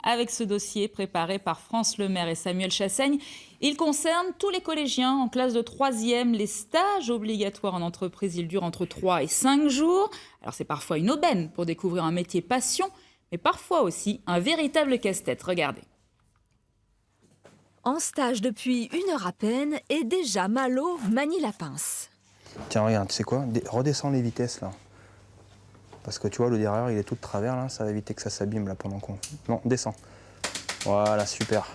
avec ce dossier préparé par France Lemaire et Samuel Chassaigne. Il concerne tous les collégiens en classe de 3e. Les stages obligatoires en entreprise, ils durent entre 3 et 5 jours. Alors c'est parfois une aubaine pour découvrir un métier passion, mais parfois aussi un véritable casse-tête. Regardez. En stage depuis 1 heure à peine et déjà Malo manie la pince. Tiens, regarde, tu sais quoi? Redescends les vitesses, là. Parce que tu vois, le derrière, il est tout de travers, là. Ça va éviter que ça s'abîme, là, pendant qu'on... Non, descends. Voilà, super.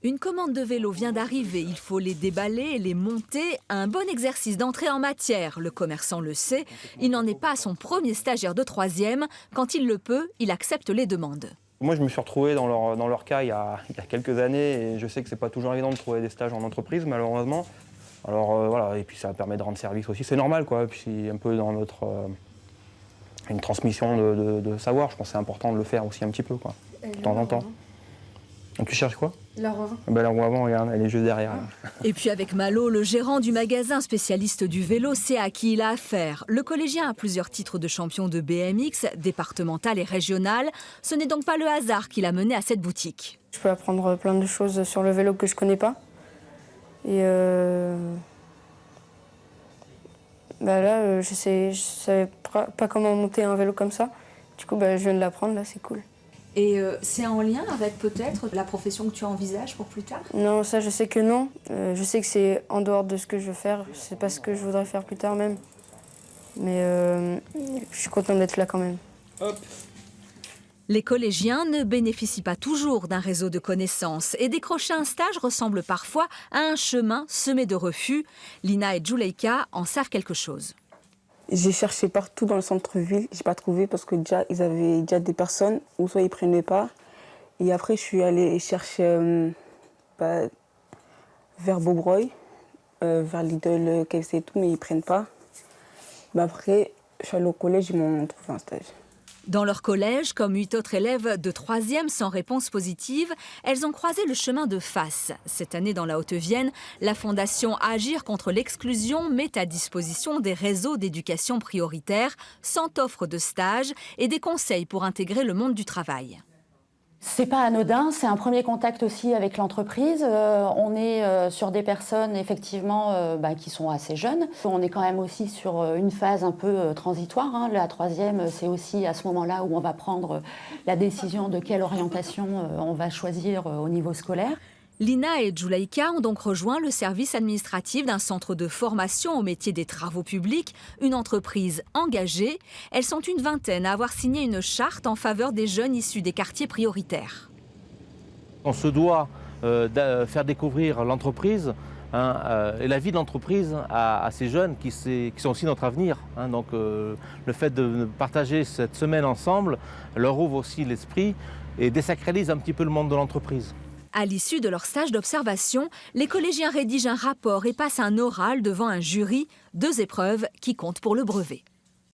Une commande de vélo vient d'arriver. Il faut les déballer et les monter. Un bon exercice d'entrée en matière. Le commerçant le sait. Il n'en est pas à son premier stagiaire de 3e. Quand il le peut, il accepte les demandes. Moi, je me suis retrouvé dans leur cas il y a quelques années. Et je sais que c'est pas toujours évident de trouver des stages en entreprise, malheureusement. Alors voilà, et puis ça permet de rendre service aussi. C'est normal, quoi. Et puis un peu dans notre... une transmission de savoir. Je pense que c'est important de le faire aussi un petit peu, quoi, de temps en temps. Et tu cherches quoi? La roue avant. Ben, la roue avant, regarde, elle est juste derrière. Et puis avec Malo, le gérant du magasin spécialiste du vélo, sait à qui il a affaire. Le collégien a plusieurs titres de champion de BMX, départemental et régional. Ce n'est donc pas le hasard qui l'a mené à cette boutique. Je peux apprendre plein de choses sur le vélo que je connais pas. Et là, je savais pas comment monter un vélo comme ça. Du coup, je viens de l'apprendre, là, c'est cool. Et c'est en lien avec peut-être la profession que tu envisages pour plus tard? Non, ça, je sais que non. Je sais que c'est en dehors de ce que je veux faire. C'est pas ce que je voudrais faire plus tard même. Mais je suis contente d'être là quand même. Hop. Les collégiens ne bénéficient pas toujours d'un réseau de connaissances et décrocher un stage ressemble parfois à un chemin semé de refus. Lina et Juleika en savent quelque chose. J'ai cherché partout dans le centre-ville, j'ai pas trouvé parce que déjà ils avaient déjà des personnes ou soit ils prenaient pas. Et après je suis allée chercher vers Beaubreuil, vers Lidl, KFC et tout, mais ils prennent pas. Après je suis allée au collège, ils m'ont trouvé un stage. Dans leur collège, comme 8 autres élèves de 3e sans réponse positive, elles ont croisé le chemin de face. Cette année, dans la Haute-Vienne, la fondation Agir contre l'exclusion met à disposition des réseaux d'éducation prioritaire, 100 offres de stage et des conseils pour intégrer le monde du travail. C'est pas anodin, c'est un premier contact aussi avec l'entreprise. On est sur des personnes effectivement qui sont assez jeunes. On est quand même aussi sur une phase un peu transitoire. Hein. La 3e, c'est aussi à ce moment-là où on va prendre la décision de quelle orientation on va choisir au niveau scolaire. Lina et Juleika ont donc rejoint le service administratif d'un centre de formation au métier des travaux publics, une entreprise engagée. Elles sont une vingtaine à avoir signé une charte en faveur des jeunes issus des quartiers prioritaires. On se doit de faire découvrir l'entreprise et la vie de l'entreprise à ces jeunes qui sont aussi notre avenir. Donc le fait de partager cette semaine ensemble leur ouvre aussi l'esprit et désacralise un petit peu le monde de l'entreprise. À l'issue de leur stage d'observation, les collégiens rédigent un rapport et passent un oral devant un jury, 2 épreuves qui comptent pour le brevet.